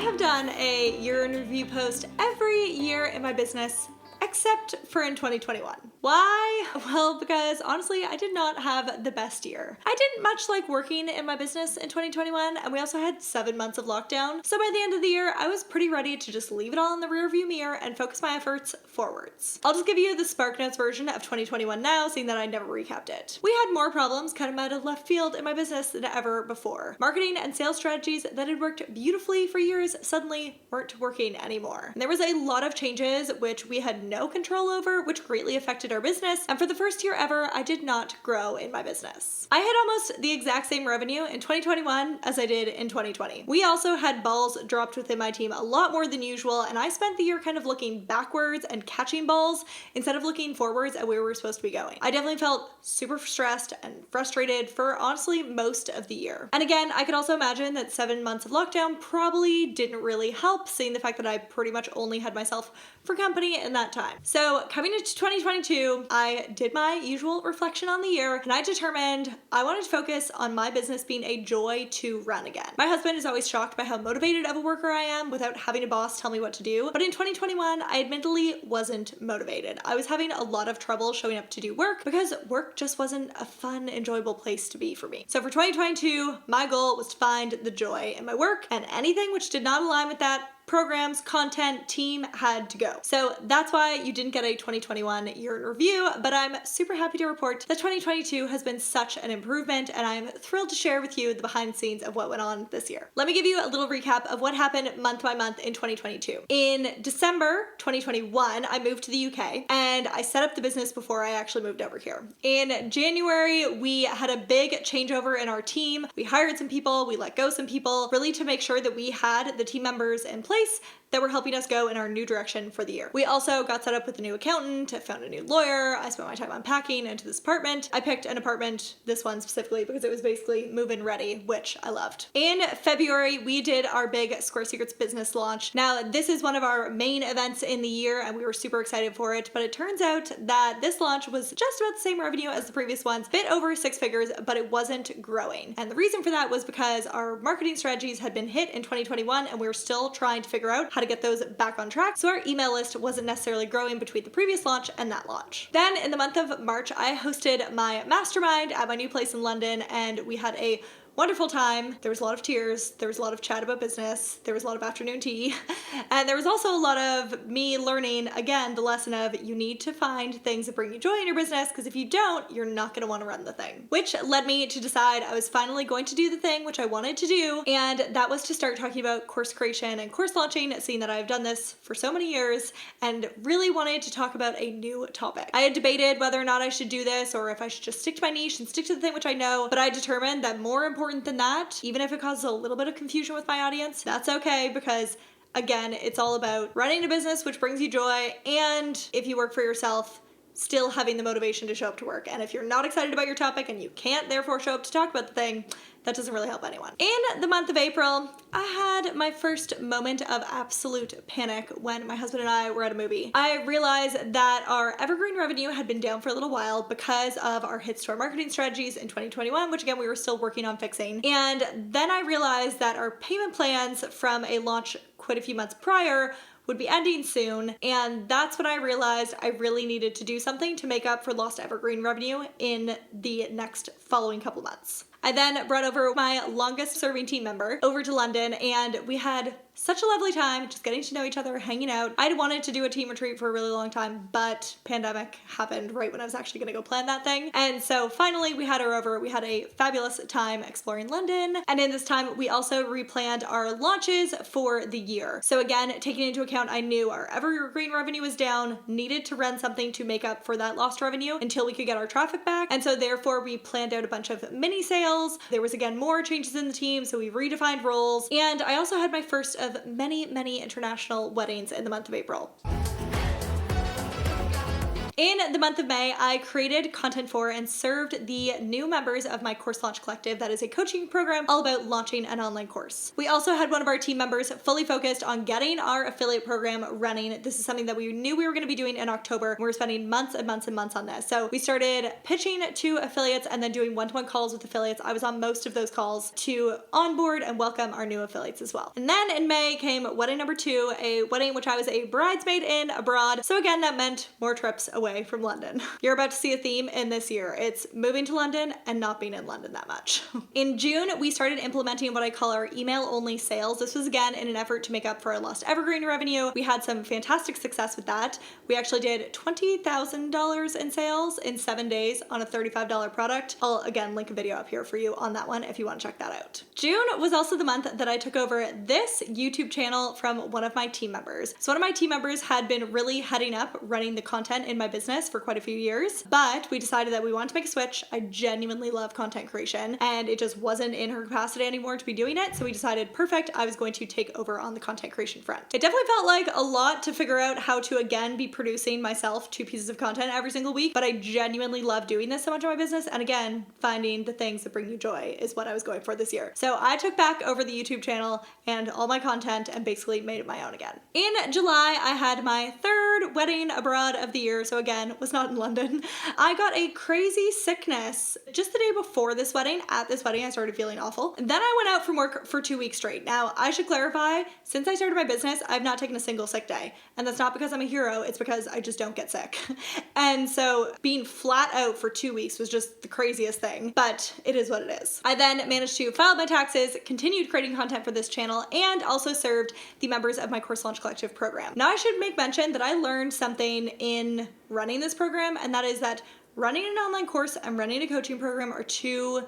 have done a year in review post every year in my business except for in 2021. Why? Well, because honestly, I did not have the best year. I didn't much like working in my business in 2021, and we also had 7 months of lockdown. So by the end of the year, I was pretty ready to just leave it all in the rearview mirror and focus my efforts forwards. I'll just give you the SparkNotes version of 2021 now, seeing that I never recapped it. We had more problems kind of out of left field in my business than ever before. Marketing and sales strategies that had worked beautifully for years suddenly weren't working anymore. And there was a lot of changes which we had no control over, which greatly affected our business, and for the first year ever, I did not grow in my business. I had almost the exact same revenue in 2021 as I did in 2020. We also had balls dropped within my team a lot more than usual, and I spent the year kind of looking backwards and catching balls instead of looking forwards at where we were supposed to be going. I definitely felt super stressed and frustrated for honestly most of the year. And again, I could also imagine that 7 months of lockdown probably didn't really help, seeing the fact that I pretty much only had myself for company in that time. So coming into 2022, I did my usual reflection on the year, and I determined I wanted to focus on my business being a joy to run again. My husband is always shocked by how motivated of a worker I am without having a boss tell me what to do, but in 2021, I admittedly wasn't motivated. I was having a lot of trouble showing up to do work because work just wasn't a fun, enjoyable place to be for me. So for 2022, my goal was to find the joy in my work, and anything which did not align with that, programs, content, team had to go. So that's why you didn't get a 2021 year in review, but I'm super happy to report that 2022 has been such an improvement, and I'm thrilled to share with you the behind the scenes of what went on this year. Let me give you a little recap of what happened month by month in 2022. In December 2021, I moved to the UK and I set up the business before I actually moved over here. In January, we had a big changeover in our team. We hired some people, we let go some people, really to make sure that we had the team members in place that were helping us go in our new direction for the year. We also got set up with a new accountant, found a new lawyer. I spent my time unpacking into this apartment. I picked an apartment, this one specifically, because it was basically move-in ready, which I loved. In February, we did our big Square Secrets business launch. Now, this is one of our main events in the year, and we were super excited for it, but it turns out that this launch was just about the same revenue as the previous ones, a bit over 6 figures, but it wasn't growing. And the reason for that was because our marketing strategies had been hit in 2021, and we were still trying to figure out how to get those back on track, so our email list wasn't necessarily growing between the previous launch and that launch. Then in the month of March, I hosted my mastermind at my new place in London, and we had a wonderful time. There was a lot of tears, there was a lot of chat about business, there was a lot of afternoon tea, and there was also a lot of me learning, again, the lesson of you need to find things that bring you joy in your business, because if you don't, you're not going to want to run the thing. Which led me to decide I was finally going to do the thing which I wanted to do, and that was to start talking about course creation and course launching, seeing that I've done this for so many years and really wanted to talk about a new topic. I had debated whether or not I should do this or if I should just stick to my niche and stick to the thing which I know, but I determined that more important than that, even if it causes a little bit of confusion with my audience, that's okay, because again, it's all about running a business which brings you joy, and if you work for yourself, still having the motivation to show up to work. And if you're not excited about your topic and you can't therefore show up to talk about the thing, that doesn't really help anyone. In the month of April, I had my first moment of absolute panic when my husband and I were at a movie. I realized that our evergreen revenue had been down for a little while because of our hits to our marketing strategies in 2021, which again, we were still working on fixing. And then I realized that our payment plans from a launch quite a few months prior would be ending soon, and that's when I realized I really needed to do something to make up for lost evergreen revenue in the next following couple months. I then brought over my longest serving team member over to London, and we had such a lovely time just getting to know each other, hanging out. I'd wanted to do a team retreat for a really long time, but pandemic happened right when I was actually gonna go plan that thing. And so finally we had her over. We had a fabulous time exploring London. And in this time, we also replanned our launches for the year. So again, taking into account, I knew our evergreen revenue was down, needed to run something to make up for that lost revenue until we could get our traffic back. And so therefore we planned out a bunch of mini sales. There was again more changes in the team, so we redefined roles. And I also had my first of many international weddings in the month of April. In the month of May, I created content for and served the new members of my Course Launch Collective. That is a coaching program all about launching an online course. We also had one of our team members fully focused on getting our affiliate program running. This is something that we knew we were going to be doing in October. We were spending months and months and months on this. So we started pitching to affiliates and then doing one-to-one calls with affiliates. I was on most of those calls to onboard and welcome our new affiliates as well. And then in May came wedding number 2, a wedding which I was a bridesmaid in abroad. So again, that meant more trips away from London. You're about to see a theme in this year. It's moving to London and not being in London that much. In June, we started implementing what I call our email only sales. This was again in an effort to make up for our lost evergreen revenue. We had some fantastic success with that. We actually did $20,000 in sales in 7 days on a $35 product. I'll again link a video up here for you on that one if you want to check that out. June was also the month that I took over this YouTube channel from one of my team members. So one of my team members had been really heading up running the content in my business for quite a few years, but we decided that we wanted to make a switch. I genuinely love content creation and it just wasn't in her capacity anymore to be doing it. So we decided, perfect, I was going to take over on the content creation front. It definitely felt like a lot to figure out how to again be producing myself 2 pieces of content every single week, but I genuinely love doing this so much in my business. And again, finding the things that bring you joy is what I was going for this year. So I took back over the YouTube channel and all my content and basically made it my own again. In July, I had my 3rd wedding abroad of the year. So again, was not in London. I got a crazy sickness just the day before this wedding. At this wedding, I started feeling awful. And then I went out from work for 2 weeks straight. Now, I should clarify, since I started my business, I've not taken a single sick day. And that's not because I'm a hero, it's because I just don't get sick. And so being flat out for 2 weeks was just the craziest thing, but it is what it is. I then managed to file my taxes, continued creating content for this channel, and also served the members of my Course Launch Collective program. Now, I should make mention that I learned something in running this program, and that is that running an online course and running a coaching program are 2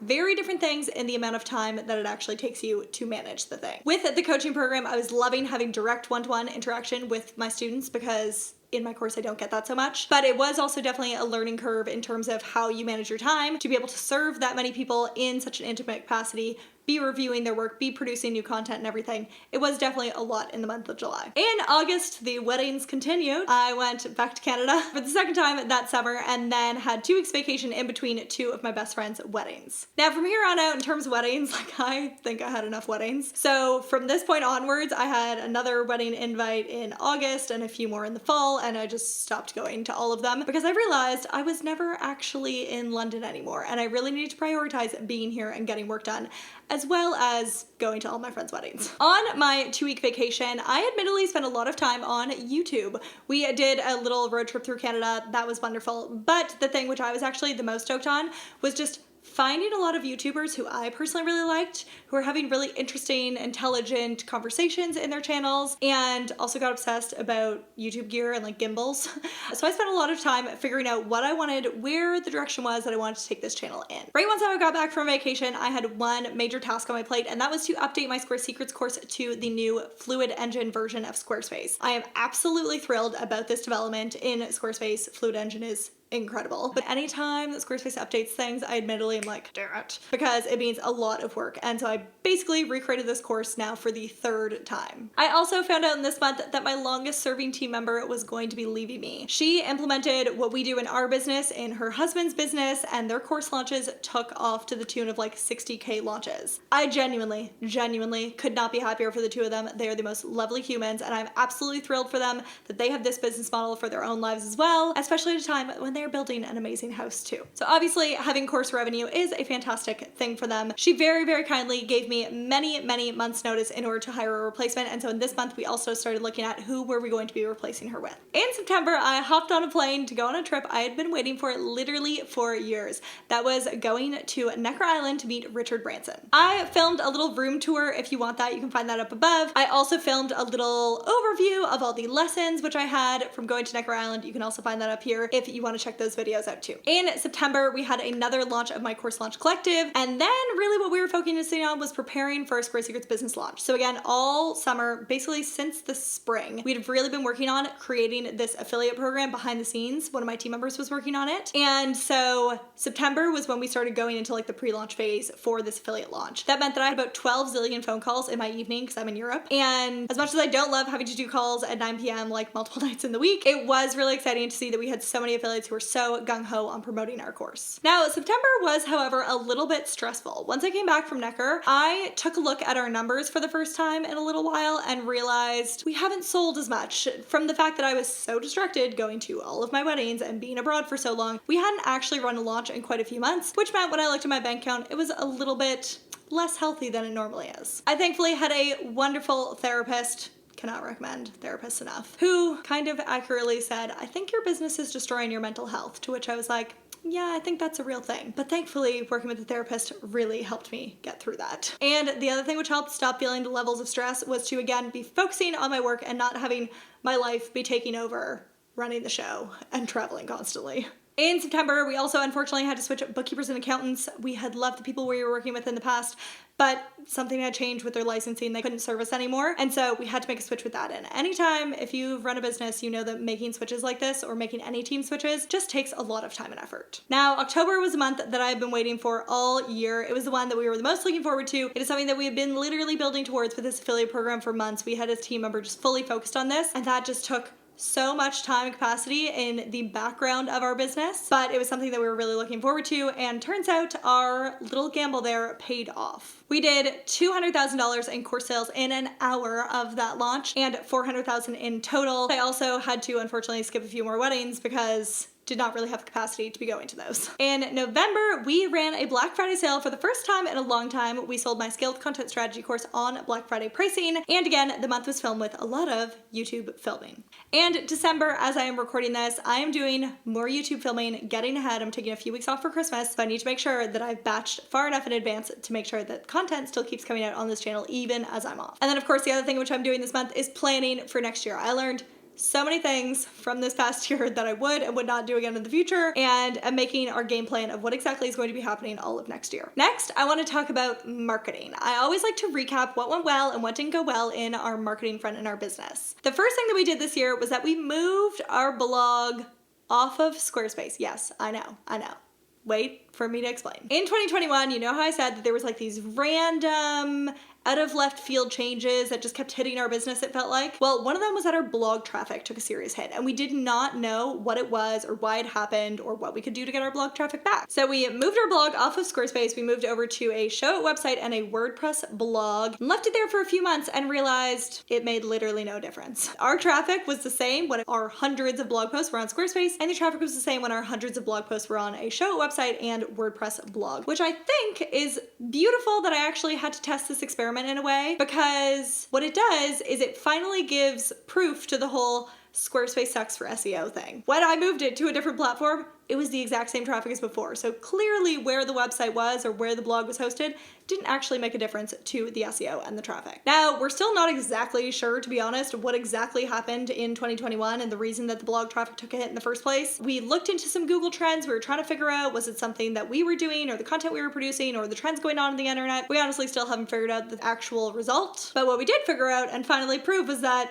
very different things in the amount of time that it actually takes you to manage the thing. With the coaching program, I was loving having direct one-to-one interaction with my students because in my course I don't get that so much, but it was also definitely a learning curve in terms of how you manage your time to be able to serve that many people in such an intimate capacity, be reviewing their work, be producing new content and everything. It was definitely a lot in the month of July. In August, the weddings continued. I went back to Canada for the 2nd time that summer and then had 2 weeks vacation in between 2 of my best friends' weddings. Now from here on out, in terms of weddings, I think I had enough weddings. So from this point onwards, I had another wedding invite in August and a few more in the fall, and I just stopped going to all of them because I realized I was never actually in London anymore and I really needed to prioritize being here and getting work done, as well as going to all my friends' weddings. On my 2-week vacation, I admittedly spent a lot of time on YouTube. We did a little road trip through Canada. That was wonderful. But the thing which I was actually the most stoked on was just finding a lot of YouTubers who I personally really liked, who are having really interesting, intelligent conversations in their channels, and also got obsessed about YouTube gear and like gimbals. So I spent a lot of time figuring out what I wanted, where the direction was that I wanted to take this channel in. Right once I got back from vacation, I had one major task on my plate, and that was to update my Square Secrets course to the new Fluid Engine version of Squarespace. I am absolutely thrilled about this development in Squarespace. Fluid Engine is incredible. But anytime that Squarespace updates things, I admittedly am like, damn it, because it means a lot of work. And so I basically recreated this course now for the 3rd time. I also found out in this month that my longest serving team member was going to be leaving me. She implemented what we do in our business in her husband's business, and their course launches took off to the tune of like 60K launches. I genuinely could not be happier for the 2 of them. They are the most lovely humans, and I'm absolutely thrilled for them that they have this business model for their own lives as well, especially at a time when they're building an amazing house too. So obviously having course revenue is a fantastic thing for them. She very kindly gave me many months notice in order to hire a replacement, and so in this month we also started looking at who were we going to be replacing her with. In September, I hopped on a plane to go on a trip I had been waiting for literally for years. That was going to Necker Island to meet Richard Branson. I filmed a little room tour. If you want that, you can find that up above. I also filmed a little overview of all the lessons which I had from going to Necker Island. You can also find that up here if you want to check those videos out too. In September, we had another launch of my course launch collective. And then really what we were focusing on was preparing for our Square Secrets business launch. So again, all summer, basically since the spring, we'd really been working on creating this affiliate program behind the scenes. One of my team members was working on it. And so September was when we started going into like the pre-launch phase for this affiliate launch. That meant that I had about 12 zillion phone calls in my evening because I'm in Europe. And as much as I don't love having to do calls at 9 p.m. like multiple nights in the week, it was really exciting to see that we had so many affiliates who were so gung-ho on promoting our course. Now, September was, however, a little bit stressful. Once I came back from Necker, I took a look at our numbers for the first time in a little while and realized we haven't sold as much. From the fact that I was so distracted going to all of my weddings and being abroad for so long, we hadn't actually run a launch in quite a few months, which meant when I looked at my bank account, it was a little bit less healthy than it normally is. I thankfully had a wonderful therapist, cannot recommend therapists enough, who kind of accurately said, I think your business is destroying your mental health, to which I was like, yeah, I think that's a real thing. But thankfully, working with a therapist really helped me get through that. And the other thing which helped stop feeling the levels of stress was to, again, be focusing on my work and not having my life be taking over running the show and traveling constantly. In September, we also unfortunately had to switch bookkeepers and accountants. We had loved the people we were working with in the past, but something had changed with their licensing. They couldn't serve us anymore. And so we had to make a switch with that. And anytime, if you've run a business, you know that making switches like this or making any team switches just takes a lot of time and effort. Now, October was a month that I've been waiting for all year. It was the one that we were the most looking forward to. It is something that we have been literally building towards with this affiliate program for months. We had a team member just fully focused on this, and that just took so much time and capacity in the background of our business, but it was something that we were really looking forward to, and turns out our little gamble there paid off. We did $200,000 in course sales in an hour of that launch and $400,000 in total. I also had to unfortunately skip a few more weddings because did not really have the capacity to be going to those. In November, we ran a Black Friday sale for the first time in a long time. We sold my Scaled Content Strategy course on Black Friday pricing. And again, the month was filled with a lot of YouTube filming. And December, as I am recording this, I am doing more YouTube filming, getting ahead. I'm taking a few weeks off for Christmas, so I need to make sure that I've batched far enough in advance to make sure that content still keeps coming out on this channel even as I'm off. And then of course, the other thing which I'm doing this month is planning for next year. I learned so many things from this past year that I would and would not do again in the future, and I'm making our game plan of what exactly is going to be happening all of next year. Next, I want to talk about marketing. I always like to recap what went well and what didn't go well in our marketing front in our business. The first thing that we did this year was that we moved our blog off of Squarespace. Yes, I know. Wait for me to explain. In 2021, you know how I said that there was like these random out of left field changes that just kept hitting our business, it felt like? Well, one of them was that our blog traffic took a serious hit, and we did not know what it was or why it happened or what we could do to get our blog traffic back. So we moved our blog off of Squarespace, we moved over to a Show It website and a WordPress blog, and left it there for a few months and realized it made literally no difference. Our traffic was the same when our hundreds of blog posts were on Squarespace, and the traffic was the same when our hundreds of blog posts were on a Show It website and WordPress blog, which I think is beautiful that I actually had to test this experiment in a way, because what it does is it finally gives proof to the whole Squarespace sucks for SEO thing. When I moved it to a different platform, it was the exact same traffic as before. So clearly where the website was or where the blog was hosted didn't actually make a difference to the SEO and the traffic. Now, we're still not exactly sure, to be honest, what exactly happened in 2021 and the reason that the blog traffic took a hit in the first place. We looked into some Google Trends. We were trying to figure out, was it something that we were doing or the content we were producing or the trends going on the internet? We honestly still haven't figured out the actual result. But what we did figure out and finally prove was that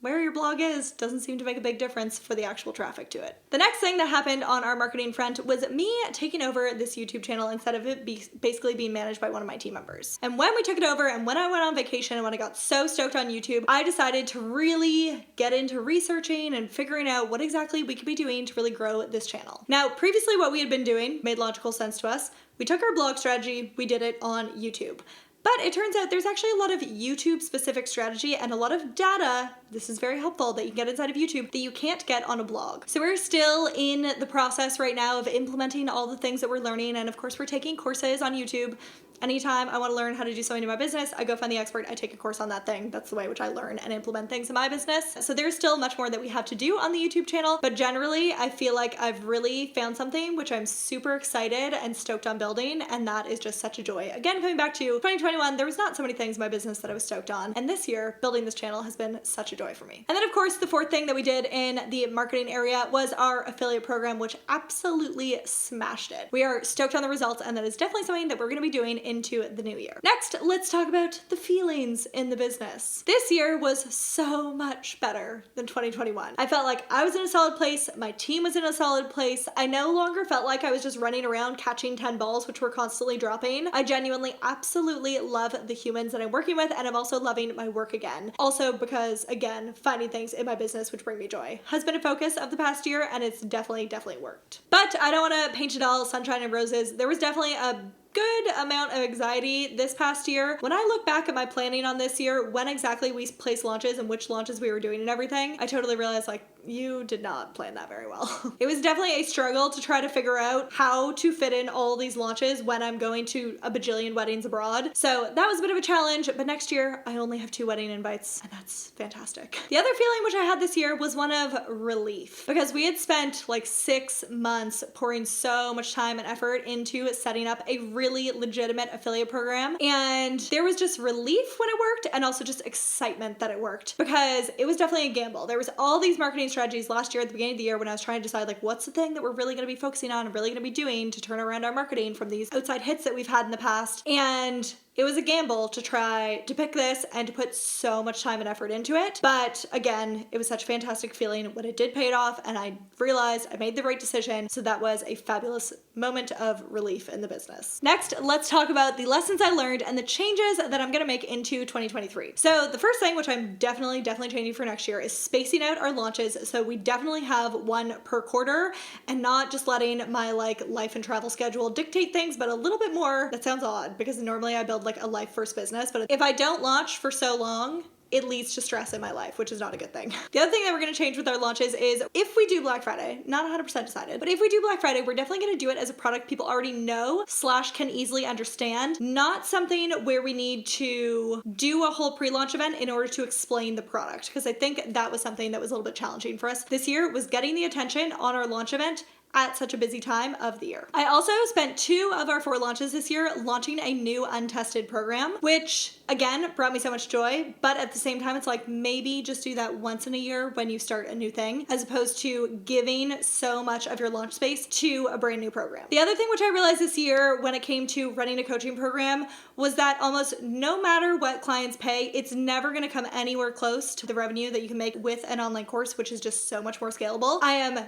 where your blog is doesn't seem to make a big difference for the actual traffic to it. The next thing that happened on our marketing front was me taking over this YouTube channel instead of it basically being managed by one of my team members. And when we took it over and when I went on vacation and when I got so stoked on YouTube, I decided to really get into researching and figuring out what exactly we could be doing to really grow this channel. Now, previously what we had been doing made logical sense to us. We took our blog strategy, we did it on YouTube. But it turns out there's actually a lot of YouTube specific strategy and a lot of data, this is very helpful, that you can get inside of YouTube that you can't get on a blog. So we're still in the process right now of implementing all the things that we're learning, and of course we're taking courses on YouTube Anytime I want to learn how to do something in my business, I go find the expert, I take a course on that thing. That's the way which I learn and implement things in my business. So there's still much more that we have to do on the YouTube channel, but generally I feel like I've really found something which I'm super excited and stoked on building, and that is just such a joy. Again, coming back to 2021, there was not so many things in my business that I was stoked on, and this year, building this channel has been such a joy for me. And then of course, the fourth thing that we did in the marketing area was our affiliate program, which absolutely smashed it. We are stoked on the results, and that is definitely something that we're gonna be doing into the new year. Next, let's talk about the feelings in the business. This year was so much better than 2021. I felt like I was in a solid place, my team was in a solid place. I no longer felt like I was just running around catching 10 balls, which were constantly dropping. I genuinely absolutely love the humans that I'm working with, and I'm also loving my work again. Also because, again, finding things in my business which bring me joy has been a focus of the past year, and it's definitely worked. But I don't want to paint it all sunshine and roses. There was definitely a good amount of anxiety this past year. When I look back at my planning on this year, when exactly we placed launches and which launches we were doing and everything, I totally realized like, you did not plan that very well. It was definitely a struggle to try to figure out how to fit in all these launches when I'm going to a bajillion weddings abroad. So that was a bit of a challenge, but next year I only have 2 wedding invites, and that's fantastic. The other feeling which I had this year was one of relief, because we had spent like 6 months pouring so much time and effort into setting up a really legitimate affiliate program, and there was just relief when it worked, and also just excitement that it worked, because it was definitely a gamble. There was all these marketing strategies last year at the beginning of the year when I was trying to decide like, what's the thing that we're really going to be focusing on and really going to be doing to turn around our marketing from these outside hits that we've had in the past. And it was a gamble to try to pick this and to put so much time and effort into it. But again, it was such a fantastic feeling when it did pay it off, and I realized I made the right decision. So that was a fabulous moment of relief in the business. Next, let's talk about the lessons I learned and the changes that I'm going to make into 2023. So the first thing, which I'm definitely changing for next year, is spacing out our launches. So we definitely have 1 per quarter, and not just letting my like life and travel schedule dictate things, but a little bit more. That sounds odd because normally I build like a life first business, but if I don't launch for so long, it leads to stress in my life, which is not a good thing. The other thing that we're going to change with our launches is if we do Black Friday, not 100% decided, but if we do Black Friday, we're definitely going to do it as a product people already know / can easily understand, not something where we need to do a whole pre-launch event in order to explain the product, because I think that was something that was a little bit challenging for us this year, was getting the attention on our launch event at such a busy time of the year. I also spent 2 of our 4 launches this year launching a new untested program, which again brought me so much joy, but at the same time it's like, maybe just do that once in a year when you start a new thing, as opposed to giving so much of your launch space to a brand new program. The other thing which I realized this year when it came to running a coaching program was that almost no matter what clients pay, it's never going to come anywhere close to the revenue that you can make with an online course, which is just so much more scalable. I am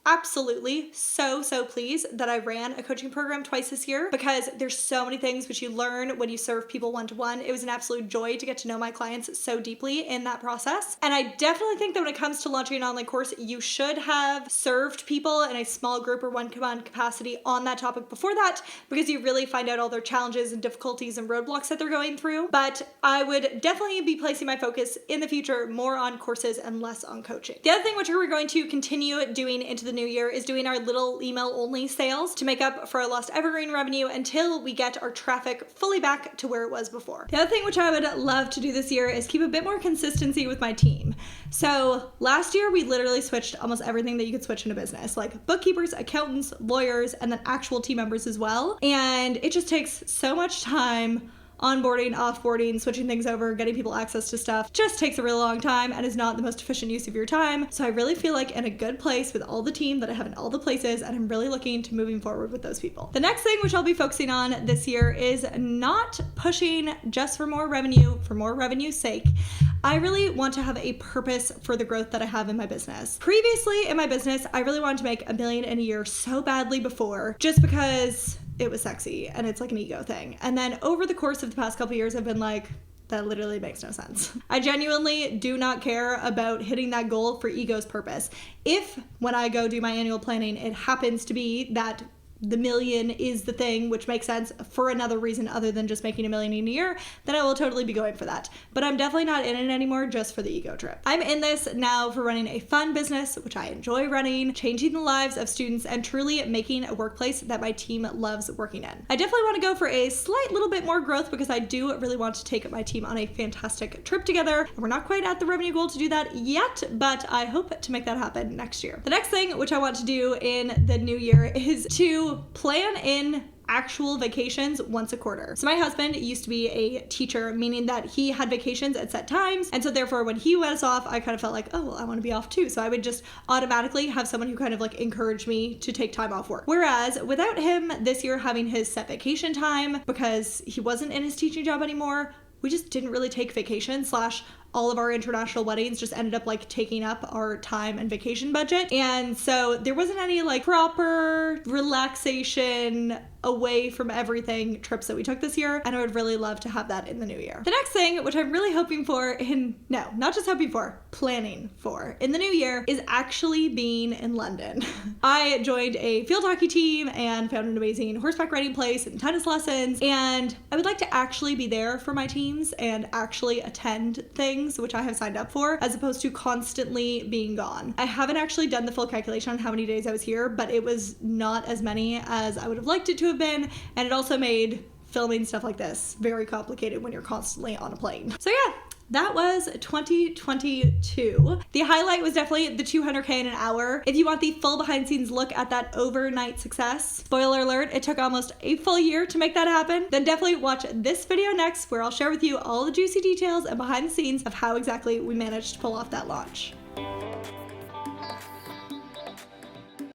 absolutely so pleased that I ran a coaching program twice this year, because there's so many things which you learn when you serve people one-to-one. It was an absolute joy to get to know my clients so deeply in that process. And I definitely think that when it comes to launching an online course, you should have served people in a small group or one-to-one capacity on that topic before that, because you really find out all their challenges and difficulties and roadblocks that they're going through. But I would definitely be placing my focus in the future more on courses and less on coaching. The other thing which we're going to continue doing into the new year is doing our little email only sales to make up for our lost evergreen revenue until we get our traffic fully back to where it was before. The other thing which I would love to do this year is keep a bit more consistency with my team. So last year we literally switched almost everything that you could switch in a business, like bookkeepers, accountants, lawyers, and then actual team members as well. And it just takes so much time. Onboarding, offboarding, switching things over, getting people access to stuff just takes a really long time and is not the most efficient use of your time. So I really feel like in a good place with all the team that I have in all the places, and I'm really looking to moving forward with those people. The next thing which I'll be focusing on this year is not pushing just for more revenue's sake. I really want to have a purpose for the growth that I have in my business. Previously in my business, I really wanted to make $1 million in a year so badly before, just because it was sexy and it's like an ego thing. And then over the course of the past couple years, I've been like, that literally makes no sense. I genuinely do not care about hitting that goal for ego's purpose. If when I go do my annual planning, it happens to be that the million is the thing, which makes sense for another reason other than just making $1 million in a year, then I will totally be going for that. But I'm definitely not in it anymore just for the ego trip. I'm in this now for running a fun business, which I enjoy running, changing the lives of students, and truly making a workplace that my team loves working in. I definitely want to go for a slight little bit more growth because I do really want to take my team on a fantastic trip together. And we're not quite at the revenue goal to do that yet, but I hope to make that happen next year. The next thing which I want to do in the new year is to plan in actual vacations once a quarter. So my husband used to be a teacher, meaning that he had vacations at set times. And so therefore when he was off, I kind of felt like, oh, well, I want to be off too. So I would just automatically have someone who kind of like encouraged me to take time off work. Whereas without him this year having his set vacation time because he wasn't in his teaching job anymore, we just didn't really take vacation / all of our international weddings just ended up like taking up our time and vacation budget. And so there wasn't any like proper relaxation away from everything trips that we took this year. And I would really love to have that in the new year. The next thing, which I'm really hoping for not just hoping for, planning for in the new year is actually being in London. I joined a field hockey team and found an amazing horseback riding place and tennis lessons. And I would like to actually be there for my teams and actually attend things which I have signed up for, as opposed to constantly being gone. I haven't actually done the full calculation on how many days I was here, but it was not as many as I would have liked it to have been. And it also made filming stuff like this very complicated when you're constantly on a plane. So yeah, that was 2022. The highlight was definitely the 200K in an hour. If you want the full behind the scenes look at that overnight success, spoiler alert, it took almost a full year to make that happen, then definitely watch this video next where I'll share with you all the juicy details and behind the scenes of how exactly we managed to pull off that launch.